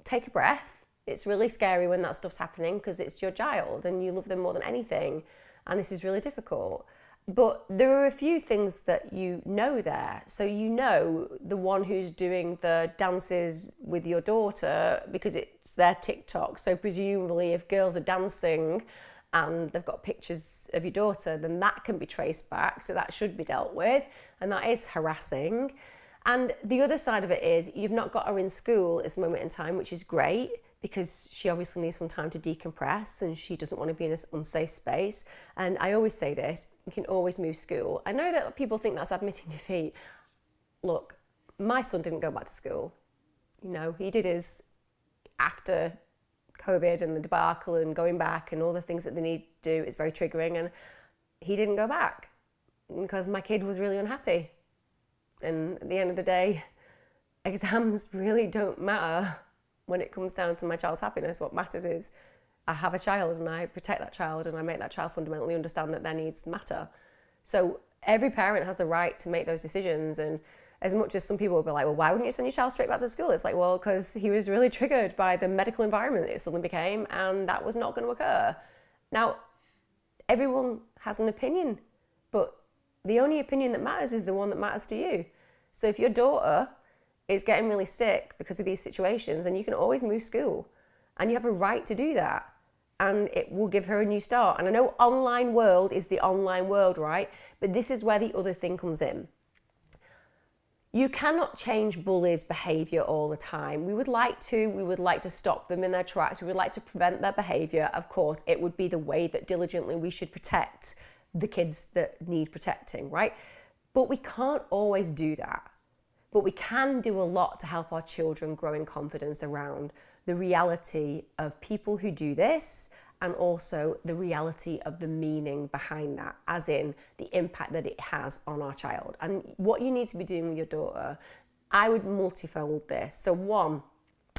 Speaker 1: Take a breath. It's really scary when that stuff's happening because it's your child and you love them more than anything. And this is really difficult. But there are a few things that you know there. So the one who's doing the dances with your daughter because it's their TikTok. So presumably if girls are dancing and they've got pictures of your daughter, then that can be traced back. So that should be dealt with. And that is harassing. And the other side of it is you've not got her in school at this moment in time, which is great because she obviously needs some time to decompress and she doesn't want to be in an unsafe space. And I always say this, you can always move school. I know that people think that's admitting defeat. Look, my son didn't go back to school. He did his after COVID and the debacle and going back and all the things that they need to do is very triggering, and he didn't go back because my kid was really unhappy. And at the end of the day, exams really don't matter when it comes down to my child's happiness. What matters is I have a child and I protect that child and I make that child fundamentally understand that their needs matter. So every parent has the right to make those decisions. And as much as some people will be like, well, why wouldn't you send your child straight back to school? It's like, well, because he was really triggered by the medical environment it suddenly became, and that was not going to occur. Now, everyone has an opinion, but the only opinion that matters is the one that matters to you. So if your daughter is getting really sick because of these situations, then you can always move school, and you have a right to do that. And it will give her a new start. And I know online world is the online world, right? But this is where the other thing comes in. You cannot change bullies' behaviour all the time. We would like to stop them in their tracks. We would like to prevent their behaviour. Of course, it would be the way that diligently we should protect the kids that need protecting, right? But we can't always do that. But we can do a lot to help our children grow in confidence around the reality of people who do this, and also the reality of the meaning behind that, as in the impact that it has on our child. And what you need to be doing with your daughter, I would multifold this. So one,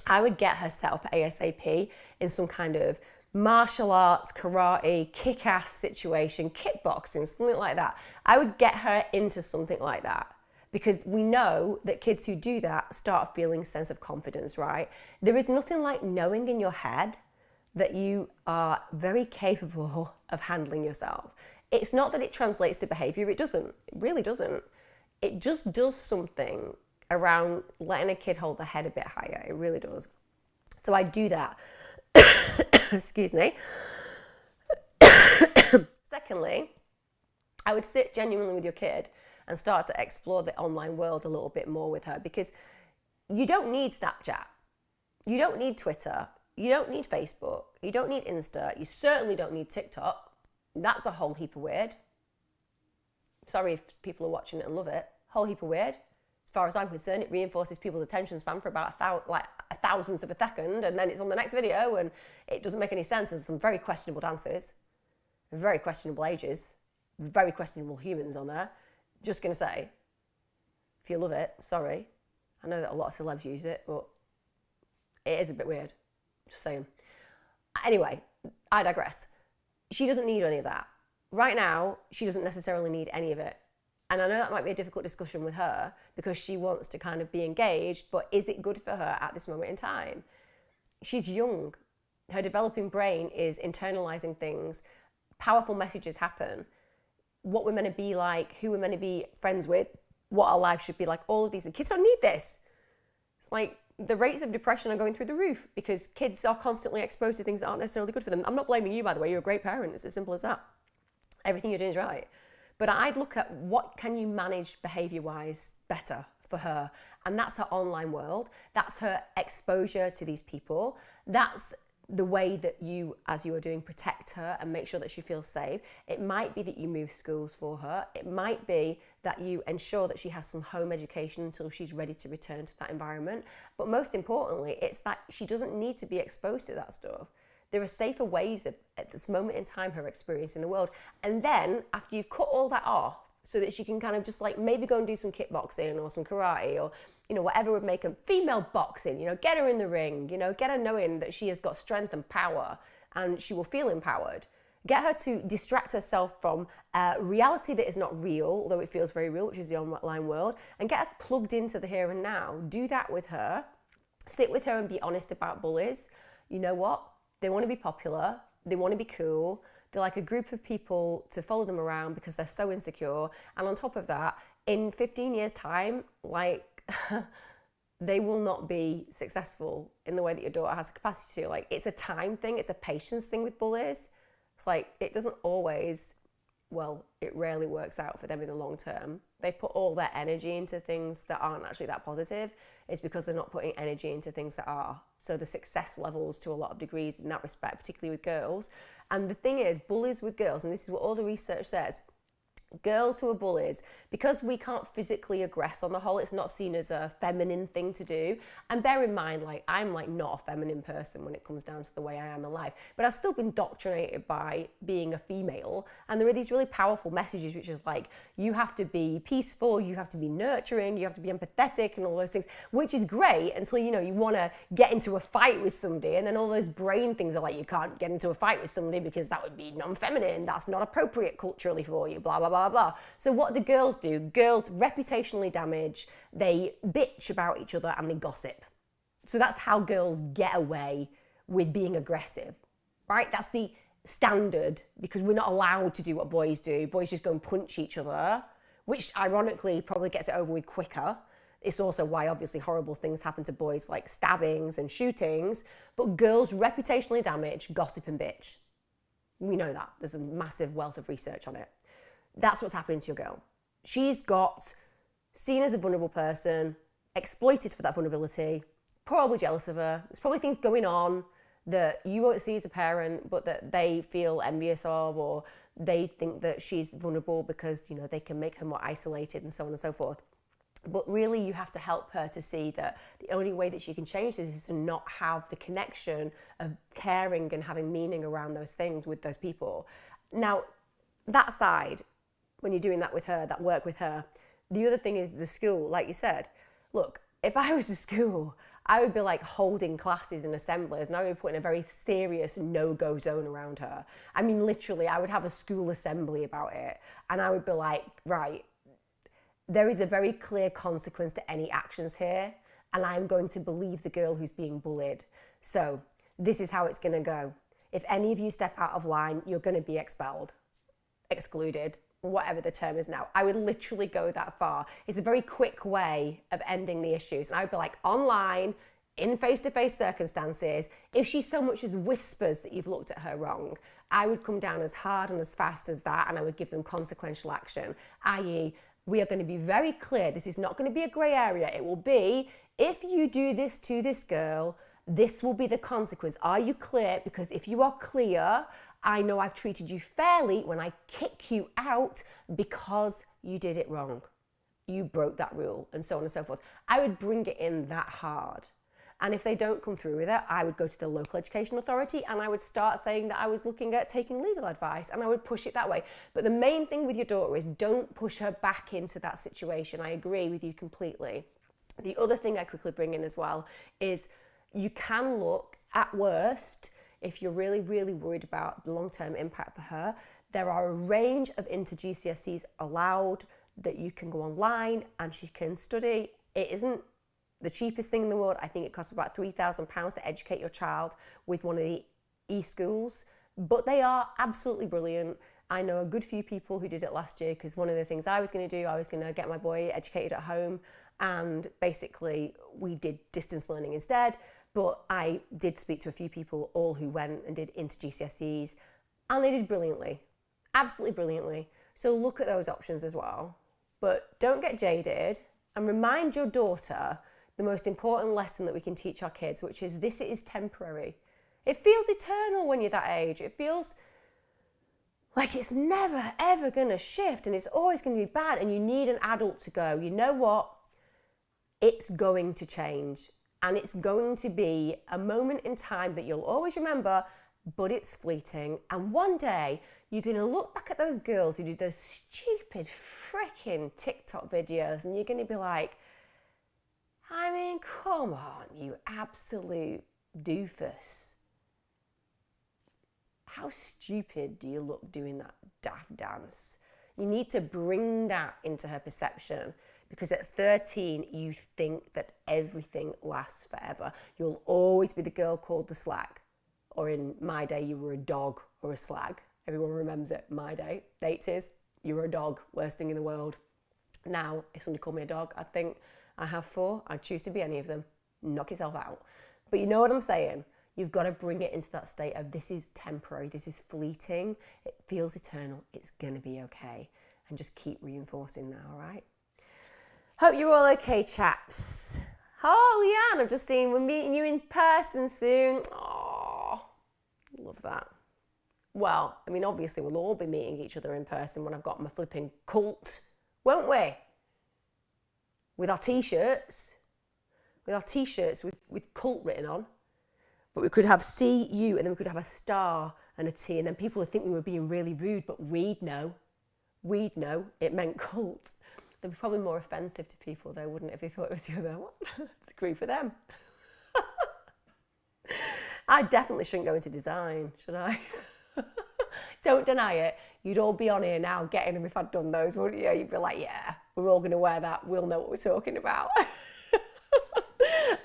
Speaker 1: I would get her set up ASAP in some kind of martial arts, karate, kick-ass situation, kickboxing, something like that. I would get her into something like that, because we know that kids who do that start feeling a sense of confidence, right? There is nothing like knowing in your head that you are very capable of handling yourself. It's not that it translates to behavior, it doesn't. It really doesn't. It just does something around letting a kid hold their head a bit higher. It really does. So I do that. Excuse me. Secondly, I would sit genuinely with your kid and start to explore the online world a little bit more with her, because you don't need Snapchat. You don't need Twitter. You don't need Facebook. You don't need Insta. You certainly don't need TikTok. That's a whole heap of weird. Sorry if people are watching it and love it. Whole heap of weird. As far as I'm concerned, it reinforces people's attention span for about a thousandth of a second, and then it's on the next video, and it doesn't make any sense. There's some very questionable dances, very questionable ages, very questionable humans on there. Just going to say, if you love it, sorry. I know that a lot of celebs use it, but it is a bit weird. Just saying. Anyway, I digress. She doesn't need any of that. Right now, she doesn't necessarily need any of it. And I know that might be a difficult discussion with her, because she wants to kind of be engaged, but is it good for her at this moment in time? She's young. Her developing brain is internalizing things. Powerful messages happen. What we're meant to be like, who we're meant to be friends with, what our life should be like, all of these. And kids don't need this. It's like the rates of depression are going through the roof because kids are constantly exposed to things that aren't necessarily good for them. I'm not blaming you, by the way. You're a great parent. It's as simple as that. Everything you're doing is right. But I'd look at what can you manage behavior-wise better for her. And that's her online world. That's her exposure to these people. That's the way that you, as you are doing, protect her and make sure that she feels safe. It might be that you move schools for her. It might be that you ensure that she has some home education until she's ready to return to that environment. But most importantly, it's that she doesn't need to be exposed to that stuff. There are safer ways at this moment in time her experience in the world. And then after you've cut all that off, so that she can kind of just like maybe go and do some kickboxing or some karate or, you know, whatever would make her female boxing, you know, get her in the ring, you know, get her knowing that she has got strength and power and she will feel empowered. Get her to distract herself from reality that is not real, although it feels very real, which is the online world, and get her plugged into the here and now. Do that with her. Sit with her and be honest about bullies. You know what? They want to be popular. They want to be cool. They're like a group of people to follow them around because they're so insecure. And on top of that, in 15 years' time, like, they will not be successful in the way that your daughter has the capacity to. Like, it's a time thing. It's a patience thing with bullies. It's like, it doesn't always, well, it rarely works out for them in the long term. They put all their energy into things that aren't actually that positive. It's because they're not putting energy into things that are. So the success levels to a lot of degrees in that respect, particularly with girls. And the thing is, bullies with girls, and this is what all the research says, girls who are bullies, because we can't physically aggress on the whole, it's not seen as a feminine thing to do. And bear in mind, like, I'm like not a feminine person when it comes down to the way I am in life, but I've still been indoctrinated by being a female. And there are these really powerful messages, which is like, you have to be peaceful, you have to be nurturing, you have to be empathetic and all those things, which is great until, you know, you want to get into a fight with somebody. And then all those brain things are like, you can't get into a fight with somebody because that would be non-feminine. That's not appropriate culturally for you, blah, blah, blah. Blah. So what do girls do? Girls reputationally damage, they bitch about each other and they gossip. So that's how girls get away with being aggressive, right? That's the standard, because we're not allowed to do what boys do. Boys just go and punch each other, which ironically probably gets it over with quicker. It's also why obviously horrible things happen to boys, like stabbings and shootings, but girls reputationally damage, gossip and bitch. We know that. There's a massive wealth of research on it. That's what's happening to your girl. She's got seen as a vulnerable person, exploited for that vulnerability, probably jealous of her. There's probably things going on that you won't see as a parent, but that they feel envious of, or they think that she's vulnerable because, you know, they can make her more isolated and so on and so forth. But really, you have to help her to see that the only way that she can change this is to not have the connection of caring and having meaning around those things with those people. Now, that side, when you're doing that with her, that work with her, the other thing is the school. Like you said, look, if I was a school, I would be like holding classes and assemblies, and I would put in a very serious no-go zone around her. I mean, literally, I would have a school assembly about it, and I would be like, right, there is a very clear consequence to any actions here, and I'm going to believe the girl who's being bullied. So this is how it's going to go. If any of you step out of line, you're going to be expelled, excluded, whatever the term is now. I would literally go that far. It's a very quick way of ending the issues. And I would be like, online, in face-to-face circumstances, if she so much as whispers that you've looked at her wrong, I would come down as hard and as fast as that, and I would give them consequential action, i.e., we are going to be very clear. This is not going to be a grey area. It will be, if you do this to this girl, this will be the consequence. Are you clear? Because if you are clear, I know I've treated you fairly when I kick you out because you did it wrong. You broke that rule, and so on and so forth. I would bring it in that hard. And if they don't come through with it, I would go to the local education authority and I would start saying that I was looking at taking legal advice, and I would push it that way. But the main thing with your daughter is don't push her back into that situation. I agree with you completely. The other thing I quickly bring in as well is you can look at worst, if you're really, really worried about the long-term impact for her, there are a range of inter-GCSEs allowed that you can go online and she can study. It isn't the cheapest thing in the world. I think it costs about £3,000 to educate your child with one of the e-schools, but they are absolutely brilliant. I know a good few people who did it last year, because one of the things I was going to do, I was going to get my boy educated at home, and basically we did distance learning instead. But I did speak to a few people, all who went and did inter-GCSEs, and they did brilliantly, absolutely brilliantly. So look at those options as well. But don't get jaded, and remind your daughter the most important lesson that we can teach our kids, which is this is temporary. It feels eternal when you're that age. It feels like it's never, ever going to shift, and it's always going to be bad, and you need an adult to go, you know what? It's going to change. And it's going to be a moment in time that you'll always remember, but it's fleeting. And one day, you're going to look back at those girls who did those stupid freaking TikTok videos, and you're going to be like, I mean, come on, you absolute doofus. How stupid do you look doing that daft dance? You need to bring that into her perception. Because at 13, you think that everything lasts forever. You'll always be the girl called the slag. Or in my day, you were a dog or a slag. Everyone remembers it. My day, the 80s, you were a dog, worst thing in the world. Now, if somebody called me a dog, I'd think, I have 4, I'd choose to be any of them. Knock yourself out. But you know what I'm saying? You've got to bring it into that state of this is temporary, this is fleeting, it feels eternal, it's going to be okay. And just keep reinforcing that, all right? Hope you're all okay, chaps. Oh, Leanne, I've just seen we're meeting you in person soon. Oh, love that. Well, I mean, obviously we'll all be meeting each other in person when I've got my flipping cult, won't we? With our t-shirts. With cult written on. But we could have CU, and then we could have a star and a T, and then people would think we were being really rude, but we'd know it meant cult. They'd be probably more offensive to people though, wouldn't it, if they thought it was the other one? It's a group for them. I definitely shouldn't go into design, should I? Don't deny it. You'd all be on here now getting them if I'd done those, wouldn't you? You'd be like, yeah, we're all going to wear that. We'll know what we're talking about.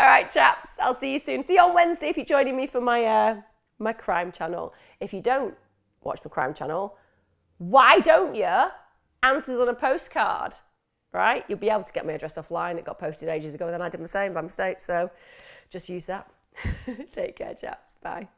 Speaker 1: All right, chaps, I'll see you soon. See you on Wednesday if you're joining me for my my crime channel. If you don't watch my crime channel, why don't you? Answers on a postcard, right? You'll be able to get my address offline. It got posted ages ago, and then I did the same by mistake. So just use that. Take care, chaps. Bye.